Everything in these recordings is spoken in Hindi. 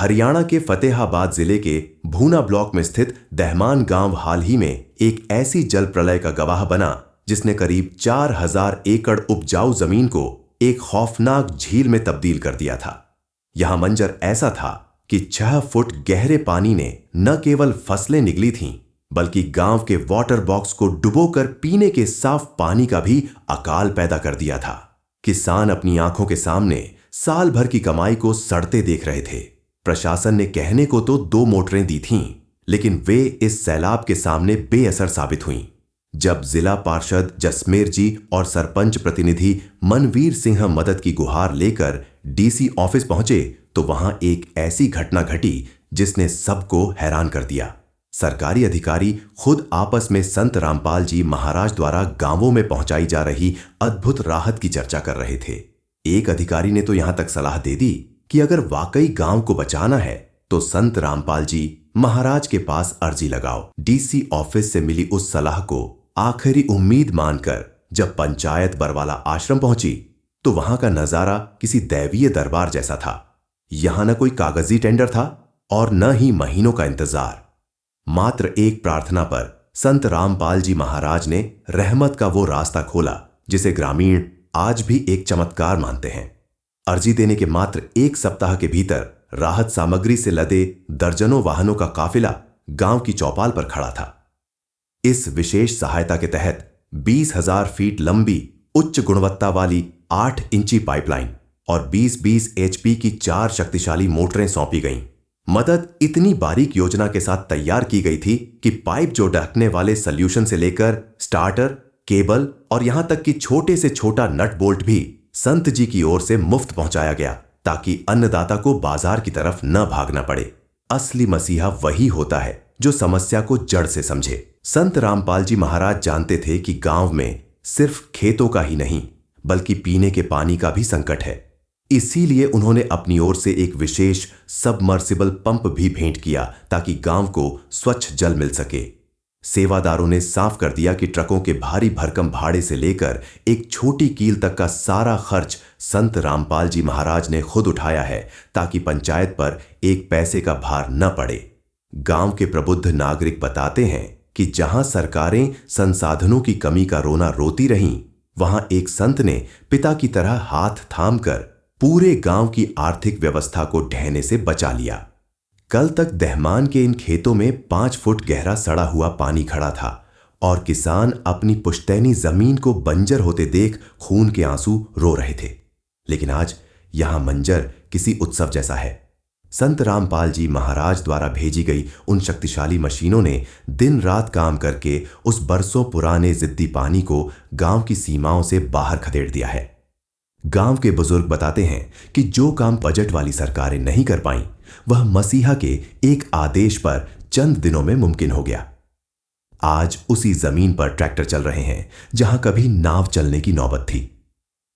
हरियाणा के फतेहाबाद जिले के भूना ब्लॉक में स्थित दहमान गांव हाल ही में एक ऐसी जल प्रलय का गवाह बना जिसने करीब 4000 एकड़ उपजाऊ जमीन को एक खौफनाक झील में तब्दील कर दिया था। यहां मंजर ऐसा था कि 6 फुट गहरे पानी ने न केवल फसलें निगली थीं, बल्कि गांव के वाटर बॉक्स को डुबोकर पीने के साफ पानी का भी अकाल पैदा कर दिया था। किसान अपनी आंखों के सामने साल भर की कमाई को सड़ते देख रहे थे। प्रशासन ने कहने को तो 2 मोटरें दी थीं, लेकिन वे इस सैलाब के सामने बेअसर साबित हुईं। जब जिला पार्षद जसमेर जी और सरपंच प्रतिनिधि मनवीर सिंह मदद की गुहार लेकर डीसी ऑफिस पहुंचे तो वहां एक ऐसी घटना घटी जिसने सबको हैरान कर दिया। सरकारी अधिकारी खुद आपस में संत रामपाल जी महाराज द्वारा गांवों में पहुंचाई जा रही अद्भुत राहत की चर्चा कर रहे थे। एक अधिकारी ने तो यहां तक सलाह दे दी कि अगर वाकई गांव को बचाना है तो संत रामपाल जी महाराज के पास अर्जी लगाओ। डीसी ऑफिस से मिली उस सलाह को आखिरी उम्मीद मानकर जब पंचायत बरवाला आश्रम पहुंची तो वहां का नजारा किसी दैवीय दरबार जैसा था। यहां न कोई कागजी टेंडर था और न ही महीनों का इंतजार। मात्र एक प्रार्थना पर संत रामपाल जी महाराज ने रहमत का वो रास्ता खोला जिसे ग्रामीण आज भी एक चमत्कार मानते हैं। अर्जी देने के मात्र 1 सप्ताह के भीतर राहत सामग्री से लदे दर्जनों वाहनों का काफिला गांव की चौपाल पर खड़ा था। इस विशेष सहायता के तहत 20,000 फीट लंबी उच्च गुणवत्ता वाली 8 इंची पाइपलाइन और 20-20 HP की 4 शक्तिशाली मोटरें सौंपी गईं। मदद इतनी बारीक योजना के साथ तैयार की गई थी कि पाइप जो ढकने वाले सॉल्यूशन से लेकर स्टार्टर, केबल और यहां तक कि छोटे से छोटा नट बोल्ट भी संत जी की ओर से मुफ्त पहुंचाया गया ताकि अन्नदाता को बाजार की तरफ न भागना पड़े। असली मसीहा वही होता है जो समस्या को जड़ से समझे। संत रामपाल जी महाराज जानते थे कि गांव में सिर्फ खेतों का ही नहीं बल्कि पीने के पानी का भी संकट है। इसीलिए उन्होंने अपनी ओर से एक विशेष सबमर्सिबल पंप भी भेंट किया ताकि गांव को स्वच्छ जल मिल सके। सेवादारों ने साफ कर दिया कि ट्रकों के भारी भरकम भाड़े से लेकर एक छोटी कील तक का सारा खर्च संत रामपाल जी महाराज ने खुद उठाया है ताकि पंचायत पर एक पैसे का भार न पड़े। गांव के प्रबुद्ध नागरिक बताते हैं कि जहां सरकारें संसाधनों की कमी का रोना रोती रहीं, वहां एक संत ने पिता की तरह हाथ थामकर पूरे गांव की आर्थिक व्यवस्था को ढहने से बचा लिया। कल तक दहमान के इन खेतों में 5 फुट गहरा सड़ा हुआ पानी खड़ा था और किसान अपनी पुश्तैनी जमीन को बंजर होते देख खून के आंसू रो रहे थे। लेकिन आज यहां मंजर किसी उत्सव जैसा है। संत रामपाल जी महाराज द्वारा भेजी गई उन शक्तिशाली मशीनों ने दिन रात काम करके उस बरसों पुराने जिद्दी पानी को गांव की सीमाओं से बाहर खदेड़ दिया है। गांव के बुजुर्ग बताते हैं कि जो काम बजट वाली सरकारें नहीं कर पाईं, वह मसीहा के एक आदेश पर चंद दिनों में मुमकिन हो गया। आज उसी जमीन पर ट्रैक्टर चल रहे हैं जहां कभी नाव चलने की नौबत थी।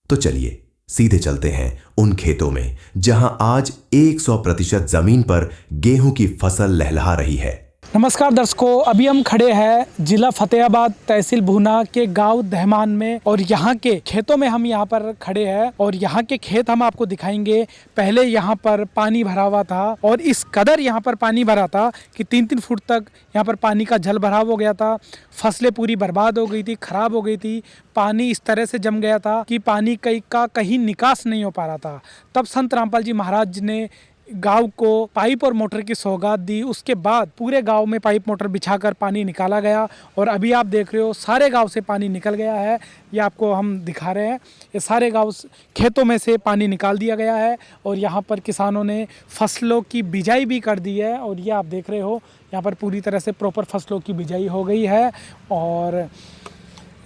तो चलिए सीधे चलते हैं उन खेतों में जहां आज 100% जमीन पर गेहूं की फसल लहलहा रही है। नमस्कार दर्शकों, अभी हम खड़े हैं जिला फतेहाबाद तहसील भूना के गांव दहमान में और यहाँ के खेतों में हम यहाँ पर खड़े हैं और यहाँ के खेत हम आपको दिखाएंगे। पहले यहाँ पर पानी भरा हुआ था और इस कदर यहाँ पर पानी भरा था कि 3-3 फुट तक यहाँ पर पानी का जल भराव हो गया था। फसलें पूरी बर्बाद हो गई थी, खराब हो गई थी। पानी इस तरह से जम गया था कि पानी कहीं निकास नहीं हो पा रहा था। तब संत रामपाल जी महाराज ने गांव को पाइप और मोटर की सौगात दी। उसके बाद पूरे गांव में पाइप मोटर बिछाकर पानी निकाला गया और अभी आप देख रहे हो सारे गांव से पानी निकल गया है। ये आपको हम दिखा रहे हैं, ये सारे गांव खेतों में से पानी निकाल दिया गया है और यहाँ पर किसानों ने फसलों की बिजाई भी कर दी है। और ये आप देख रहे हो यहाँ पर पूरी तरह से प्रॉपर फसलों की बिजाई हो गई है और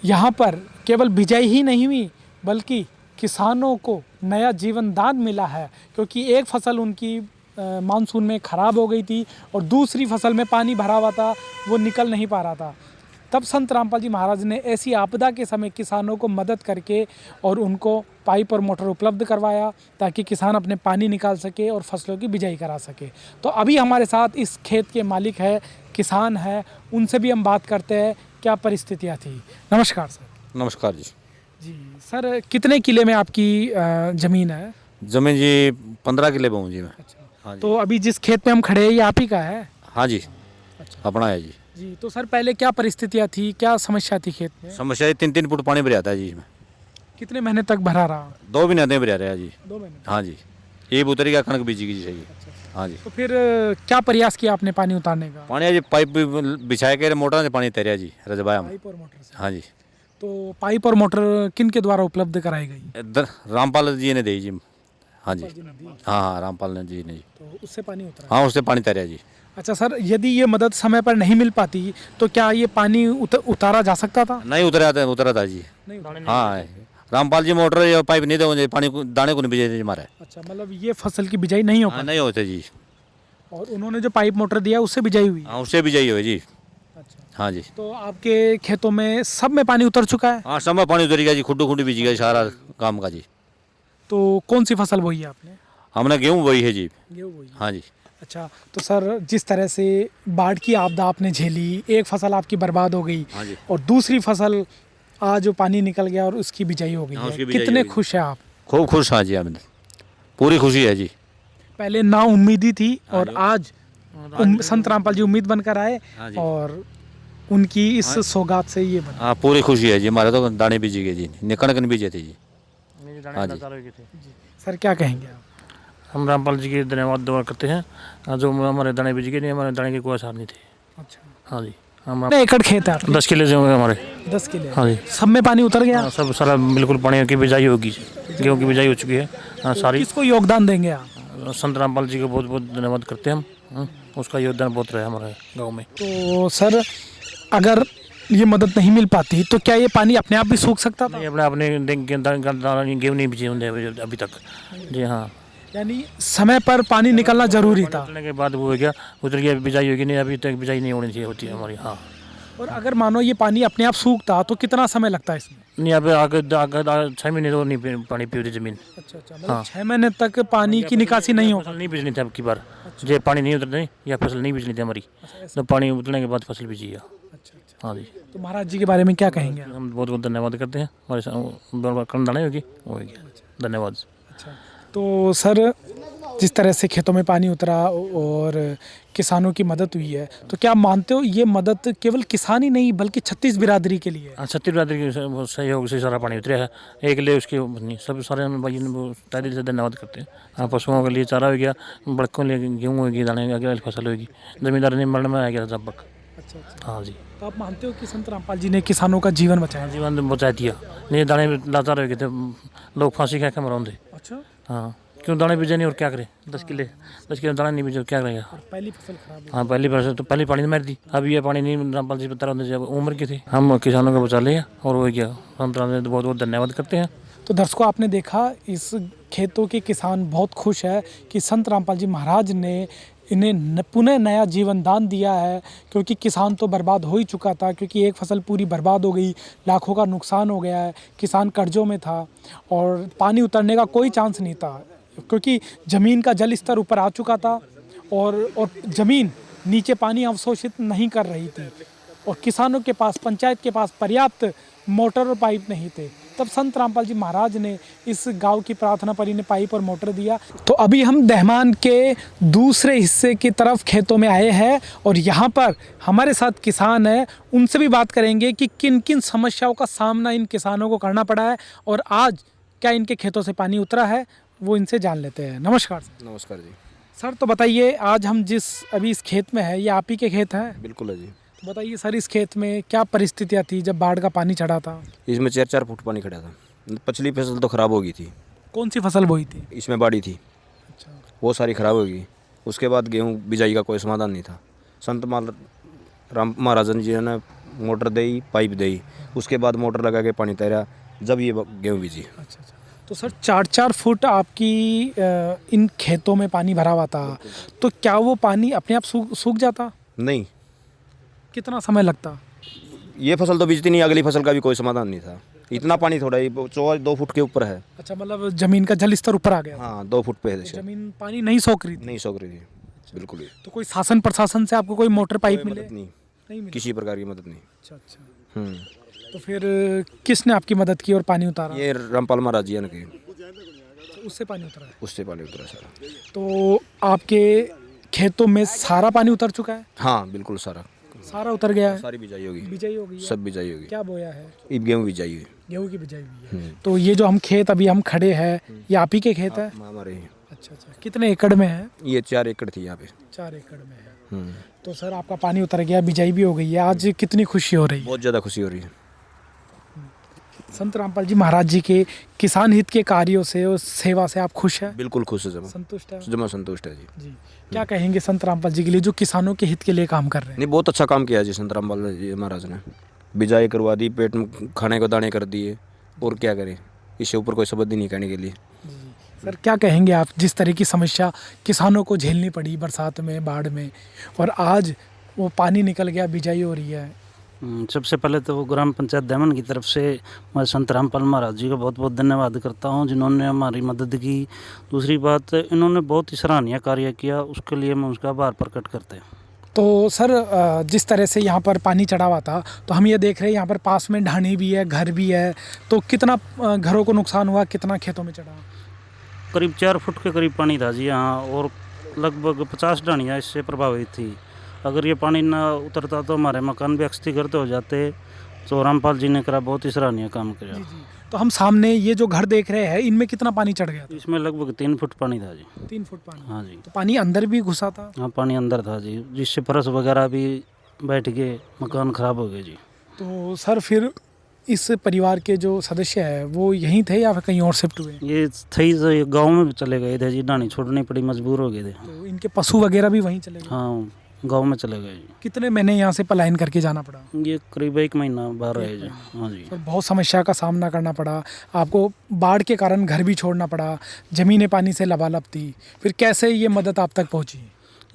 यहाँ पर केवल बिजाई ही नहीं हुई बल्कि किसानों को नया जीवन दान मिला है, क्योंकि एक फसल उनकी मानसून में ख़राब हो गई थी और दूसरी फसल में पानी भरा हुआ था, वो निकल नहीं पा रहा था। तब संत रामपाल जी महाराज ने ऐसी आपदा के समय किसानों को मदद करके और उनको पाइप और मोटर उपलब्ध करवाया ताकि किसान अपने पानी निकाल सके और फसलों की बिजाई करा सके। तो अभी हमारे साथ इस खेत के मालिक है, किसान है, उनसे भी हम बात करते हैं क्या परिस्थितियाँ थी। नमस्कार सर। नमस्कार जी। जी सर, कितने किले में आपकी ज़मीन है? जमीन जी 15 किले बोऊँ जी मैं। अच्छा, हाँ जी। तो अभी जिस खेत में हम खड़े हैं ये आप ही का है? हाँ जी, अपना है जी। जी, तो सर पहले क्या परिस्थितियाँ थी, क्या समस्या थी खेत में? समस्या ये 3-3 फुट पानी भर जाता है जी इसमें। कितने महीने तक भरा रहा? 2 महीने नहीं भर रहा है जी। 2 महीने। हाँ जी, ये उतरी का कणक बीजी की जी सही। हाँ जी, तो फिर क्या प्रयास किया आपने पानी उतारने का? पानी जी पाइप भी बिछाए के मोटर से पानी तैरिया जी रजबाया हम। पाइप और मोटर से। हाँ जी, तो पाइप और मोटर किन के द्वारा उपलब्ध कराई गई? इधर रामपाल जी ने दी जी। हाँ जी, जी ने दी। हाँ हाँ रामपाल ने जी ने जी। तो उससे पानी उतरा। हाँ उससे पानी तैरिया जी। अच्छा सर, यदि ये मदद समय पर नहीं मिल पाती तो क्या ये पानी उतारा जा सकता था? नहीं उतरा था जी। नहीं। हाँ रामपाल जी मोटर या पाइप नहीं दे पानी को दाने को नहीं बिजे थे हमारे। अच्छा, मतलब ये फसल की बिजाई नहीं हो हाँ पाई नहीं होते जी। और उन्होंने जो पाइप मोटर दिया उससे बिजाई हुई? हाँ उससे भी जाइए जी। अच्छा, हाँ जी, तो आपके खेतों में सब में पानी उतर चुका है? हाँ समय पानी उतरी गया जी, खुड्डू खुड्डी बीजी गया सारा काम का जी। तो कौन सी फसल बोई है आपने? हमने गेहूँ बोई है जी। गेहूं बोई है। हाँ जी, अच्छा, तो सर जिस तरह से बाढ़ की आपदा आपने झेली, एक फसल आपकी बर्बाद हो गई हाँ जी। और दूसरी फसल आज जो पानी निकल गया और उसकी बिजाई हो गई हाँ, है, उसकी बिजाई कितने हो गई। खुश हैं आप? खूब खुश हाँ जी हमें, पूरी खुशी है जी। पहले ना उम्मीदी थी हाँ और जी। आज संत रामपाल जी उम्मीद बनकर आए हाँ जी। और उनकी इस सौगात से ये बना। हाँ पूरी खुशी है जी, हमारे तो दाने बीजी गए जी, कणक नहीं बीजे थे जी। हाँ जी। सर क्या कहेंगे आप? हम रामपाल जी के धन्यवाद दुआ करते हैं जो हमारे दाने बीज के नहीं, हमारे दाने की कोई आसार नहीं थी। अच्छा, हाँ जी, हम कितने एकड़ खेत है आपके? 10 किले से होंगे हमारे। 10 किले। हाँ जी, सब में पानी उतर गया? हाँ, सब सारा बिल्कुल पानी की बिजाई होगी, गेहूँ की बिजाई हो चुकी है। हाँ, सारी किसको योगदान देंगे आप? संत रामपाल जी को बहुत बहुत धन्यवाद करते हैं हम। उसका योगदान बहुत रहा है हमारे गाँव में। तो सर अगर ये मदद नहीं मिल पाती तो क्या ये पानी अपने आप भी सूख सकता था? नहीं, अपने गेहूँ नहीं बीजे होंगे अभी तक। जी हाँ, यानी समय पर पानी निकलना जरूरी था। निकलने के बाद वो हो गया, उधर गया बिजाई होगी, नहीं अभी तक बिजाई नहीं होनी चाहिए होती है हमारी। हाँ, और अगर मानो ये पानी अपने आप सूखता तो कितना समय लगता है इसमें? नहीं अभी आगे 6 महीने तो नहीं पानी पी रही जमीन। अच्छा, मतलब 6 महीने तक पानी की निकासी नहीं हो। फसल नहीं बिजली थी अब की बार, जो पानी नहीं उतरते या फसल नहीं बिजली थी हमारी, तो पानी उतरने के बाद फसल बीजी है। हाँ जी, तो महाराज जी के बारे में क्या कहेंगे आप? हम बहुत बहुत धन्यवाद करते हैं। हमारे कर्ण दाने होगी वो धन्यवाद। अच्छा, तो सर जिस तरह से खेतों में पानी उतरा और किसानों की मदद हुई है, तो क्या मानते हो ये मदद केवल किसान ही नहीं बल्कि 36 बिरादरी के लिए है? हाँ, छत्तीस बिरादरी के सहयोग से सारा पानी उतरा है, एक लिए उसके नहीं, सब सारे हम भाई वो तहे से धन्यवाद करते हैं। हाँ, पशुओं के लिए चारा हो गया, बड़कों के लिए गेहूँ होगी, दाने अगले फसल होगी, जमींदार ने मरण में आ गया जब तक। अच्छा, हाँ जी, तो आप मानते हो कि संत रामपाल जी ने किसानों का जीवन बचाया? जीवन बचा दिया, नहीं दाने लाचार हो गए थे लोग, फांसी खा के मरौंदे। अच्छा, हाँ, क्यों दाने बीजे नहीं और क्या करे, 10 किले दाने नहीं बीजे क्या करेगा। पहली फसल खराब हो। हाँ, पहली बार तो पहले पानी मार दी, अब ये पानी नहीं रामपाल जी बता रहे जब उम्र की थी, हम किसानों को बचा लिया और हो गया। हम बहुत बहुत धन्यवाद करते हैं। तो दर्शकों आपने देखा इस खेतों के किसान बहुत खुश है कि संत रामपाल जी महाराज ने इन्हें पुनः नया जीवन दान दिया है, क्योंकि किसान तो बर्बाद हो ही चुका था, क्योंकि एक फसल पूरी बर्बाद हो गई, लाखों का नुकसान हो गया है, किसान कर्जों में था और पानी उतरने का कोई चांस नहीं था, क्योंकि ज़मीन का जल स्तर ऊपर आ चुका था और ज़मीन नीचे पानी अवशोषित नहीं कर रही थी और किसानों के पास, पंचायत के पास पर्याप्त मोटर और पाइप नहीं थे। तब संत रामपाल जी महाराज ने इस गांव की प्रार्थना पर इन्हें पाइप और मोटर दिया। तो अभी हम दहमान के दूसरे हिस्से की तरफ खेतों में आए हैं और यहाँ पर हमारे साथ किसान हैं, उनसे भी बात करेंगे कि किन किन समस्याओं का सामना इन किसानों को करना पड़ा है और आज क्या इनके खेतों से पानी उतरा है, वो इनसे जान लेते हैं। नमस्कार सर। नमस्कार जी। सर तो बताइए, आज हम जिस अभी इस खेत में है ये आप ही के खेत हैं? बिल्कुल है जी। तो बताइए सर, इस खेत में क्या परिस्थितियाँ थी जब बाढ़ का पानी चढ़ा था? इसमें 4-4 फुट पानी खड़ा था। पिछली फसल तो ख़राब हो गई थी। कौन सी फसल बोई थी? इसमें बाड़ी थी, अच्छा, वो सारी ख़राब हो गई। उसके बाद गेहूँ बिजाई का कोई समाधान नहीं था। संत राम महाराजन जी ने मोटर दी, पाइप दी, उसके बाद मोटर लगा के पानी तैरा, जब ये गेहूँ बीजी। अच्छा। तो सर 4-4 फुट आपकी इन खेतों में पानी भरा हुआ था, तो क्या वो पानी अपने आप सूख जाता? नहीं, कितना समय लगता? ये फसल तो बीजती नहीं, अगली फसल का भी कोई समाधान नहीं था। इतना पानी थोड़ा ही 2 फुट के ऊपर है। अच्छा, मतलब जमीन का जल स्तर ऊपर आ गया? हाँ, 2 फुट पे है। जमीन पानी नहीं सोख रही थी? नहीं सोख रही थी बिल्कुल ही। तो कोई शासन प्रशासन से आपको कोई मोटर पाइप मिले? मदद नहीं, नहीं मिले? किसी प्रकार की मदद नहीं। अच्छा। तो फिर किसने आपकी मदद की और पानी उतारा? ये रामपाल महाराज जी ने की। अच्छा, उससे पानी उतरा है। उससे पानी उतरा सारा। तो आपके खेतों में सारा पानी उतर चुका है? हाँ बिल्कुल सारा सारा उतर गया है? सारी बिजाई होगी, बिजाई हो गई है? सब बिजाई होगी। क्या बोया है? ईब गेहूँ बिजाई हुई। गेहूं की बिजाई हुई है। तो ये जो हम खेत अभी हम खड़े हैं, ये आप ही के खेत है? हमारे हैं। अच्छा अच्छा, कितने एकड़ में है? ये 4 एकड़ थी यहाँ पे। 4 एकड़ में है। तो सर आपका पानी उतर गया, बिजाई भी हो गई है, आज कितनी खुशी हो रही है? बहुत ज़्यादा खुशी हो रही है। संत रामपाल जी महाराज जी के किसान हित के कार्यों से और सेवा से आप खुश हैं? बिल्कुल खुश है, जमा संतुष्ट है? जमा संतुष्ट है जी। जी। क्या कहेंगे संत रामपाल जी के लिए जो किसानों के हित के लिए काम कर रहे हैं? नहीं, बहुत अच्छा काम किया जी संत रामपाल जी महाराज ने। बिजाई करवा दी, पेट में खाने को दाने कर दिए, और क्या करें, इससे ऊपर कोई शब्द ही नहीं कहने के लिए। सर क्या कहेंगे आप, जिस तरह की समस्या किसानों को झेलनी पड़ी बरसात में, बाढ़ में, और आज वो पानी निकल गया, बिजाई हो रही है? सबसे पहले तो ग्राम पंचायत दहमन की तरफ से मैं संत रामपाल महाराज जी का बहुत बहुत धन्यवाद करता हूं, जिन्होंने हमारी मदद की। दूसरी बात, इन्होंने बहुत ही सराहनीय कार्य किया, उसके लिए मैं उसका आभार प्रकट करते हैं। तो सर जिस तरह से यहाँ पर पानी चढ़ा हुआ था, तो हम ये देख रहे हैं यहाँ पर पास में ढाणी भी है, घर भी है, तो कितना घरों को नुकसान हुआ, कितना खेतों में चढ़ा? करीब 4 फुट के करीब पानी था जी यहाँ, और लगभग 50 ढाणियाँ इससे प्रभावित थी। अगर ये पानी ना उतरता तो हमारे मकान भी क्षतिग्रस्त हो जाते। तो रामपाल जी ने करा, बहुत ही सराहनीय काम किया। जी जी। तो हम सामने ये जो घर देख रहे हैं, इनमें कितना पानी चढ़ गया था? इसमें लगभग 3 फुट पानी था जी। 3 फुट पानी? हाँ जी। तो पानी अंदर भी घुसा था? हाँ, पानी अंदर था जी, जिससे फर्श वगैरह भी बैठ गए, मकान ख़राब हो गए जी। तो सर फिर इस परिवार के जो सदस्य है वो यहीं थे या फिर कहीं और शिफ्ट हुए? ये थे जो गाँव में चले गए थे जी, ढाणी छोड़नी पड़ी, मजबूर हो गए थे। तो इनके पशु वगैरह भी वहीं चले गए? हाँ, गांव में चले गए जी। कितने महीने यहाँ से पलायन करके जाना पड़ा? ये करीब 1 महीना बाहर रहे जी। हाँ जी। तो बहुत समस्या का सामना करना पड़ा आपको, बाढ़ के कारण घर भी छोड़ना पड़ा, ज़मीनें पानी से लबालब थी, फिर कैसे ये मदद आप तक पहुँची?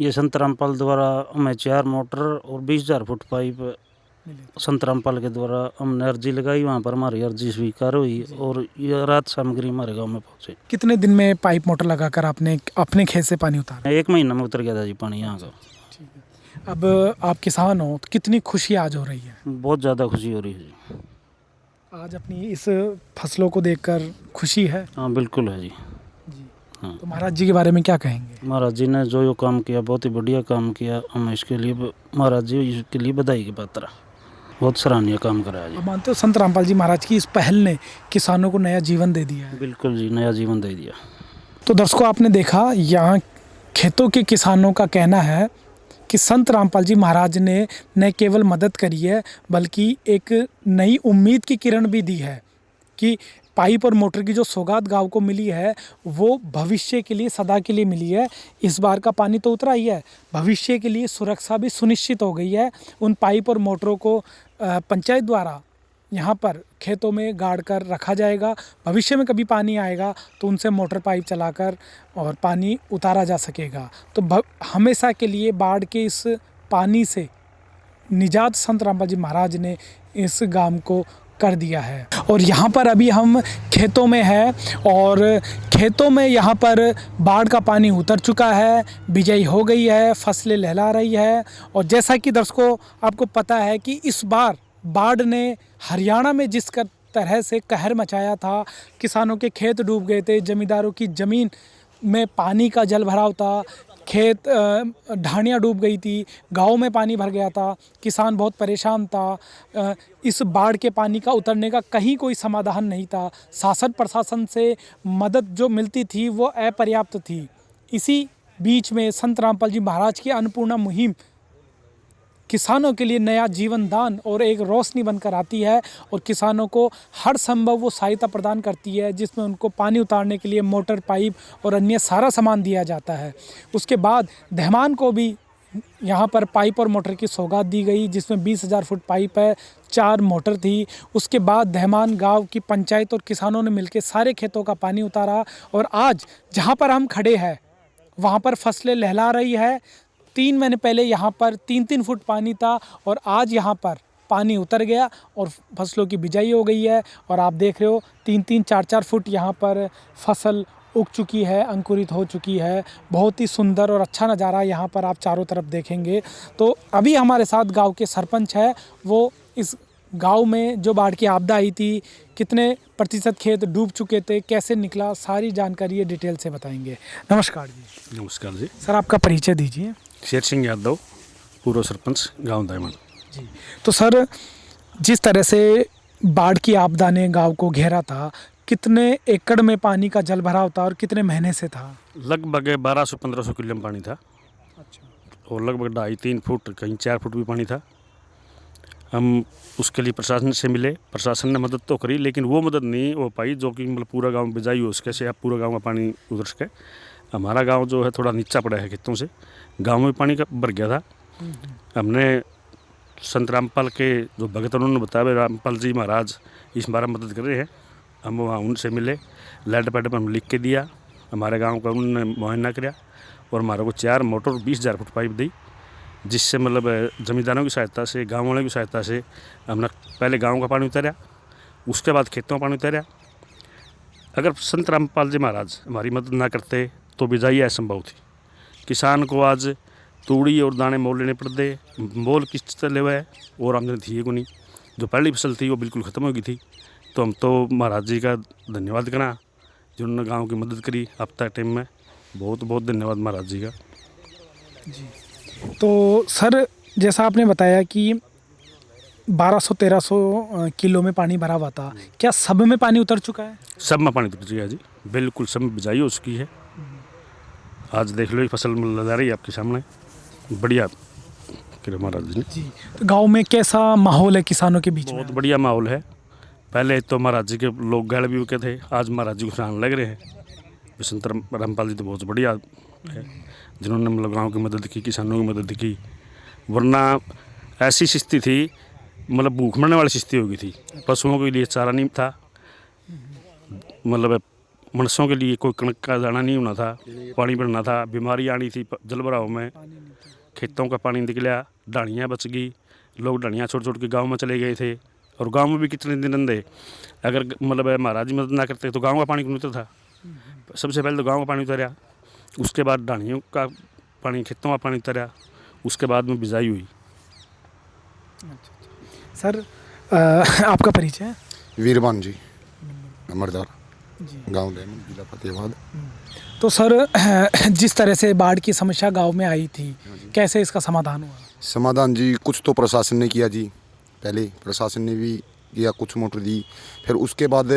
ये संत रामपाल द्वारा हमें 4 मोटर और 20,000 फुट पाइप संत रामपाल के द्वारा हमने अर्जी लगाई, वहाँ पर हमारी अर्जी स्वीकार हुई और ये राहत सामग्री हमारे गाँव में पहुँची। कितने दिन में पाइप मोटर लगाकर आपने अपने खेत से पानी उतारा? 1 महीना में उतर गया था जी पानी यहाँ का। अब आप किसान हो तो कितनी खुशी आज हो रही है? बहुत ज़्यादा खुशी हो रही है जी। आज अपनी इस फसलों को देखकर खुशी है? हाँ बिल्कुल है जी। हाँ। तो महाराज जी के बारे में क्या कहेंगे? महाराज जी ने जो काम किया, बहुत ही बढ़िया काम किया। हम इसके लिए महाराज जी इसके लिए बधाई के पात्र, बहुत सराहनीय काम करा है जी। आप मानते हो संत रामपाल जी महाराज की इस पहल ने किसानों को नया जीवन दे दिया है? बिल्कुल जी, नया जीवन दे दिया। तो दर्शकों, आपने देखा यहाँ खेतों के किसानों का कहना है कि संत रामपाल जी महाराज ने न केवल मदद करी है, बल्कि एक नई उम्मीद की किरण भी दी है कि पाइप और मोटर की जो सौगात गांव को मिली है वो भविष्य के लिए, सदा के लिए मिली है। इस बार का पानी तो उतरा ही है, भविष्य के लिए सुरक्षा भी सुनिश्चित हो गई है। उन पाइप और मोटरों को पंचायत द्वारा यहाँ पर खेतों में गाड़ कर रखा जाएगा। भविष्य में कभी पानी आएगा तो उनसे मोटर पाइप चलाकर और पानी उतारा जा सकेगा। तो हमेशा के लिए बाढ़ के इस पानी से निजात संत रामपाल जी महाराज ने इस गांव को कर दिया है। और यहाँ पर अभी हम खेतों में हैं और खेतों में यहाँ पर बाढ़ का पानी उतर चुका है, बिजाई हो गई है, फसलें लहला रही है। और जैसा कि दर्शकों आपको पता है कि इस बार बाढ़ ने हरियाणा में जिस तरह से कहर मचाया था, किसानों के खेत डूब गए थे, जमींदारों की ज़मीन में पानी का जल भराव था, खेत ढाणियाँ डूब गई थी, गाँव में पानी भर गया था, किसान बहुत परेशान था। इस बाढ़ के पानी का उतरने का कहीं कोई समाधान नहीं था। शासन प्रशासन से मदद जो मिलती थी वो अपर्याप्त थी। इसी बीच में संत रामपाल जी महाराज की अन्नपूर्णा मुहिम किसानों के लिए नया जीवन दान और एक रोशनी बनकर आती है और किसानों को हर संभव वो सहायता प्रदान करती है, जिसमें उनको पानी उतारने के लिए मोटर, पाइप और अन्य सारा सामान दिया जाता है। उसके बाद दहमान को भी यहाँ पर पाइप और मोटर की सौगात दी गई, जिसमें 20,000 फुट पाइप है, 4 मोटर थी। उसके बाद दहमान गाँव की पंचायत और किसानों ने मिलकर सारे खेतों का पानी उतारा और आज जहाँ पर हम खड़े हैं वहाँ पर फसलें लहला रही है। 3 महीने पहले यहाँ पर 3-3 फुट पानी था और आज यहाँ पर पानी उतर गया और फसलों की बिजाई हो गई है। और आप देख रहे हो 3-3, 4-4 फुट यहाँ पर फसल उग चुकी है, अंकुरित हो चुकी है। बहुत ही सुंदर और अच्छा नज़ारा यहाँ पर आप चारों तरफ देखेंगे। तो अभी हमारे साथ गांव के सरपंच है, वो इस गांव में जो बाढ़ की आपदा आई थी, कितने प्रतिशत खेत डूब चुके थे, कैसे निकला, सारी जानकारी ये डिटेल से बताएंगे। नमस्कार जी। नमस्कार जी। सर आपका परिचय दीजिए। शेर सिंह यादव, पूर्व सरपंच गांव दहमन। जी, तो सर जिस तरह से बाढ़ की आपदा ने गांव को घेरा था, कितने एकड़ में पानी का जल भराव था और कितने महीने से था? लगभग 1200-1500 किलो में पानी था। और लगभग 2.5-3 फुट, कहीं 4 फुट भी पानी था। हम उसके लिए प्रशासन से मिले, प्रशासन ने मदद तो करी, लेकिन वो मदद नहीं हो पाई जो कि मतलब पूरा गांव बिजाई हो सके से, अब पूरा गांव का पानी उधर सके। हमारा गांव जो है थोड़ा नीचा पड़ा है खेतों से, गांव में पानी का भर गया था। हमने संत रामपाल के जो भगत उन्होंने बताया, रामपाल जी महाराज इस बारे में मदद कर रहे हैं। हम वहाँ उनसे मिले, लेटर पैड पर हम लिख के दिया, हमारे गांव का उन्होंने मुआयना किया और हमारे को 4 मोटर 20,000 फुट पाइप दी, जिससे मतलब ज़मींदारों की सहायता से, गाँव वालों की सहायता से हमने पहले गांव का पानी उतारा, उसके बाद खेतों का पानी उतारा। अगर संत रामपाल जी महाराज हमारी मदद ना करते तो बिजाई असंभव थी। किसान को आज तूड़ी और दाने मोल लेने पड़ते, मोल किस तरह हुआ है और आमदनी थी को नहीं। जो पहली फसल थी वो बिल्कुल ख़त्म हो गई थी। तो हम तो महाराज जी का धन्यवाद करना जिन्होंने गांव की मदद करी आपदा टाइम में। बहुत बहुत धन्यवाद महाराज जी का। तो सर जैसा आपने बताया कि 1200-1300 किलो में पानी भरा हुआ था, क्या सब में पानी उतर चुका है? सब में पानी उतर गया जी, बिल्कुल सब में बिजाई हो चुकी है। आज देख लो ये फसल लगा रही है आपके सामने, बढ़िया किया महाराज जी ने। जी, तो गांव में कैसा माहौल है किसानों के बीच में? बहुत बढ़िया माहौल है। पहले तो महाराज जी के लोग गैल भी के थे, आज महाराज जी को सराहना लग रहे हैं। संत रामपाल जी तो बहुत बढ़िया है जिन्होंने मतलब गाँव की मदद की, किसानों की मदद की। वरना ऐसी स्थिति थी, मतलब भूख मरने वाली स्थिति हो गई थी। पशुओं के लिए चारा नहीं था, मतलब मनुष्यों के लिए कोई कणक का दाना नहीं होना था, पानी भरना था, बीमारी आनी थी जल भराव में, खेतों का पानी निकला, ढाणियाँ बच गई, लोग ढाणियाँ छोड़ छोड़ के गाँव में चले गए थे। और गांव में भी कितने दिन रहे, अगर मतलब महाराज जी मदद ना करते तो गांव का पानी क्यों उतरता। सबसे पहले तो गांव का पानी उतरा, उसके बाद ढाणियों का पानी, खेतों का पानी उतरा, उसके बाद में बिजाई हुई। सर आपका परिचय? वीरबान जी, अमरदार, गांव दहमन, जिला फतेहाबाद। तो सर जिस तरह से बाढ़ की समस्या गांव में आई थी, कैसे इसका समाधान हुआ? समाधान जी कुछ तो प्रशासन ने किया जी, पहले प्रशासन ने भी किया, कुछ मोटर दी, फिर उसके बाद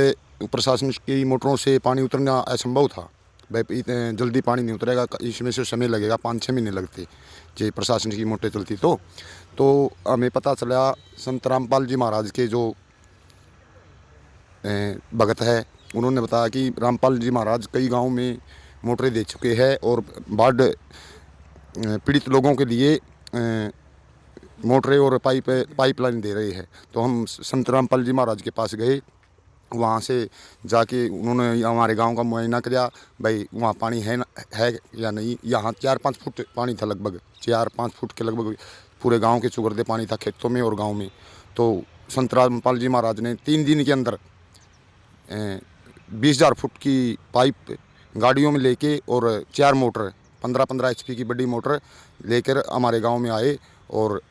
प्रशासन की मोटरों से पानी उतरना असंभव था। भाई जल्दी पानी नहीं उतरेगा, इसमें से समय लगेगा, 5-6 महीने लगते जो प्रशासन की मोटर चलती। तो हमें पता चला संत रामपाल जी महाराज के जो भगत है, उन्होंने बताया कि रामपाल जी महाराज कई गाँव में मोटरें दे चुके हैं और बाढ़ पीड़ित लोगों के लिए मोटरें और पाइपलाइन दे रहे हैं। तो हम संत रामपाल जी महाराज के पास गए, वहाँ से जाके उन्होंने हमारे गांव का मुआयना किया, भाई वहाँ पानी है या नहीं। यहाँ 4-5 फुट पानी था, लगभग 4-5 फुट के लगभग पूरे गांव के चुगरदे पानी था, खेतों में और गांव में। तो संत रामपाल जी महाराज ने 3 दिन के अंदर 20,000 फुट की पाइप गाड़ियों में लेके और 4 मोटर 15-15 HP की बड़ी मोटर लेकर हमारे गांव में आए और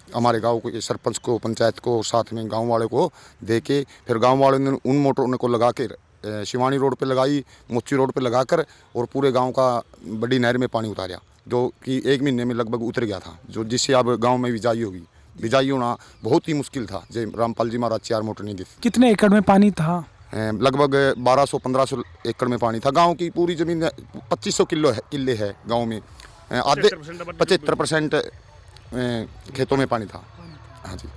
हमारे गांव के सरपंच को, पंचायत को, साथ में गांव वाले को दे के, फिर गांव वालों ने उन मोटरों को लगा कर शिवानी रोड पे लगाई, मोची रोड पे लगाकर और पूरे गांव का बड़ी नहर में पानी उतारा, जो कि 1 महीने में लगभग उतर गया था, जो जिससे अब गांव में बिजाई होगी। बिजाई होना बहुत ही मुश्किल था, जय रामपाल जी महाराज 4 मोटर नहीं दी। कितने एकड़ में पानी था? लगभग 1200-1500 एकड़ में पानी था। गांव की पूरी ज़मीन 2500 किले है गांव में, आधे 75% खेतों में पानी था। हाँ जी।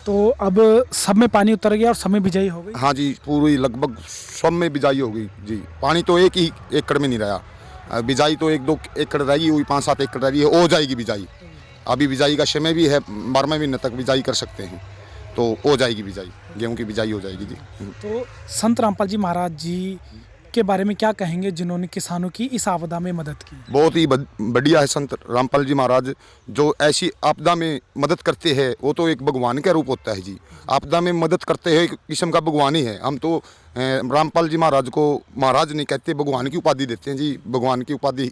तो अब सब में पानी उतर गया और सब में बिजाई हो गई? हाँ जी, पूरी लगभग सब में बिजाई हो गई जी। पानी तो 1 ही एकड़ में नहीं रहा, बिजाई तो 1-2 एकड़ रहेगी, वही 5-7 एकड़ रही है, हो जाएगी बिजाई। अभी बिजाई का समय भी है, 12वें महीने तक बिजाई कर सकते हैं, तो हो जाएगी बिजाई, गेहूं की बिजाई हो जाएगी जी। तो संत रामपाल जी महाराज जी के बारे में क्या कहेंगे जिन्होंने किसानों की इस आपदा में मदद की? बहुत ही बढ़िया है संत रामपाल जी महाराज, जो ऐसी आपदा में मदद करते हैं, वो तो एक भगवान का रूप होता है जी। आपदा में मदद करते हैं, एक किस्म का भगवान ही है। हम तो रामपाल जी महाराज को महाराज नहीं कहते, भगवान की उपाधि देते हैं जी। भगवान की उपाधि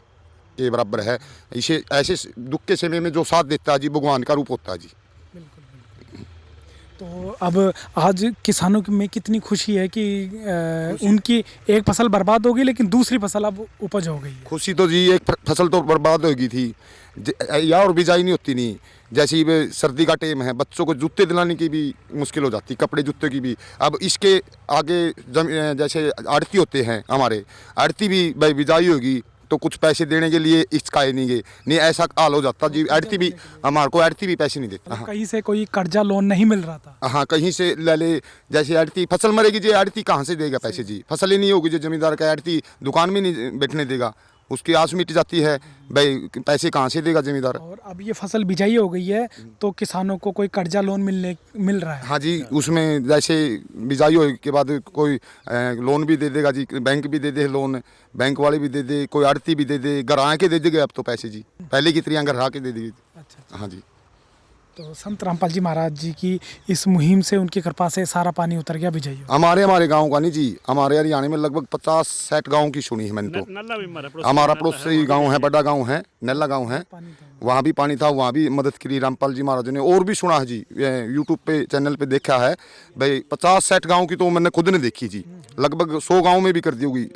के बराबर है। इसे ऐसे दुख के समय में जो साथ देता है जी, भगवान का रूप होता है जी। तो अब आज किसानों में कितनी खुशी है कि उनकी एक फसल बर्बाद होगी लेकिन दूसरी फसल अब उपज हो गई है। खुशी तो जी, एक फसल तो बर्बाद हो गई थी या और बिजाई नहीं होती नहीं। जैसे ही सर्दी का टाइम है, बच्चों को जूते दिलाने की भी मुश्किल हो जाती, कपड़े जूते की भी। अब इसके आगे जैसे आड़ती होते हैं हमारे, आड़ती भी भाई बिजाई होगी तो कुछ पैसे देने के लिए हिचकाए नहीं ऐसा हाल हो जाता जी। आड़ती भी हमारे को आड़ती भी पैसे नहीं देता। हाँ। कहीं से कोई कर्जा लोन नहीं मिल रहा था। हाँ, कहीं से ले ले। जैसे आड़ती फसल मरेगी जी, आड़ती कहाँ से देगा पैसे जी? फसल ही नहीं होगी जो जमींदार का, आड़ती दुकान में नहीं बैठने देगा, उसकी आस मिट जाती है, भाई पैसे कहाँ से देगा जमींदार। और अब ये फसल बिजाई हो गई है तो किसानों को कोई कर्जा लोन मिल रहा है। हाँ जी, उसमें जैसे बिजाई हो के बाद कोई लोन भी दे देगा जी, बैंक भी दे दे लोन, बैंक वाले भी दे दे, कोई आड़ती भी दे दे, घर आ के दे देंगे अब तो पैसे जी, पहले की तरह घर आ के दे देंगे। अच्छा। हाँ जी। तो संत रामपाल जी महाराज जी की इस मुहिम से, उनकी कृपा से सारा पानी उतर गया बिजाई हो। हमारे गांव का नहीं जी, हमारे हरियाणा में लगभग 50-60 गांव की सुनी है मैंने तो। हमारा पड़ोसी गांव है, बड़ा गांव है, नल्ला गांव है, वहाँ भी पानी था, वहाँ भी मदद करी रामपाल जी महाराज ने। और भी सुना है जी, यूट्यूब पे चैनल पे देखा है भाई, 50-60 गाँव की तो मैंने खुद ने देखी जी। लगभग 100 गाँव में भी कर दी होगी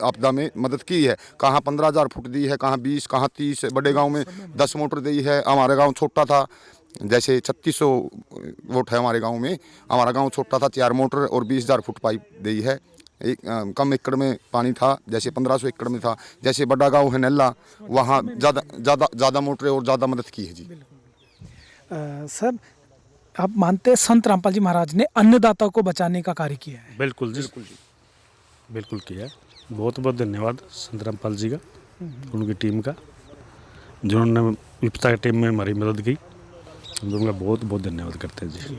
आपदा में मदद की है। कहाँ 15,000 फुट दी है, कहाँ 20, कहाँ 30, बड़े गाँव में 10 मोटर दी है। हमारा गाँव छोटा था, जैसे 3600 वोट है हमारे गांव में, हमारा गांव छोटा था, 4 मोटर और 20,000 फुट पाइप दी है। कम एकड़ में पानी था, जैसे 1500 एकड़ में था। जैसे बड़ा गांव है नल्ला, वहाँ ज़्यादा मोटर और ज़्यादा मदद की है जी। सर, आप मानते हैं संत रामपाल जी महाराज ने अन्नदाता को बचाने का कार्य किया है? बिल्कुल जी, बिल्कुल किया है। बहुत बहुत धन्यवाद संत रामपाल जी का, उनकी टीम का, जिन्होंने विपदा के टाइम में हमारी मदद की। हम लोगों का बहुत बहुत धन्यवाद करते हैं जी।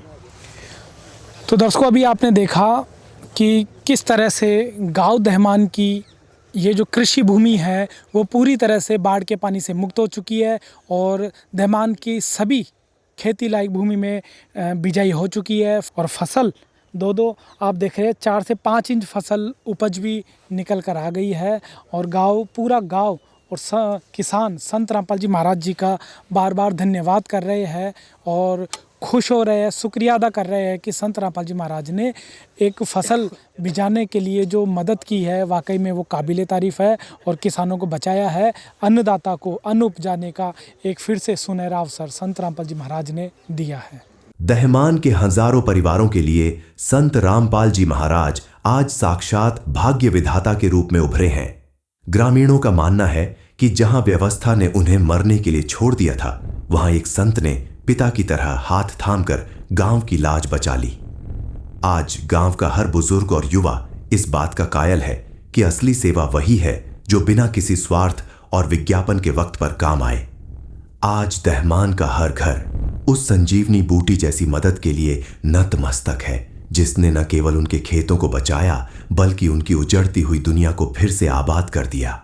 तो दर्शकों, अभी आपने देखा कि किस तरह से गांव दहमान की ये जो कृषि भूमि है वो पूरी तरह से बाढ़ के पानी से मुक्त हो चुकी है और दहमान की सभी खेती लायक भूमि में बिजाई हो चुकी है और फसल दो आप देख रहे हैं 4 से 5 इंच फसल उपज भी निकल कर आ गई है। और पूरा गाँव और किसान संत रामपाल जी महाराज जी का बार बार धन्यवाद कर रहे हैं और खुश हो रहे हैं, शुक्रिया अदा कर रहे हैं कि संत रामपाल जी महाराज ने एक फसल बिजाने के लिए जो मदद की है वाकई में वो काबिले तारीफ़ है और किसानों को बचाया है। अन्नदाता को अन्न उपजाने का एक फिर से सुनहरा अवसर संत रामपाल जी महाराज ने दिया है। दहमान के हजारों परिवारों के लिए संत रामपाल जी महाराज आज साक्षात भाग्य विधाता के रूप में उभरे हैं। ग्रामीणों का मानना है कि जहां व्यवस्था ने उन्हें मरने के लिए छोड़ दिया था, वहां एक संत ने पिता की तरह हाथ थामकर गांव की लाज बचा ली। आज गांव का हर बुजुर्ग और युवा इस बात का कायल है कि असली सेवा वही है जो बिना किसी स्वार्थ और विज्ञापन के वक्त पर काम आए। आज दहमान का हर घर उस संजीवनी बूटी जैसी मदद के लिए नतमस्तक है, जिसने न केवल उनके खेतों को बचाया बल्कि उनकी उजड़ती हुई दुनिया को फिर से आबाद कर दिया।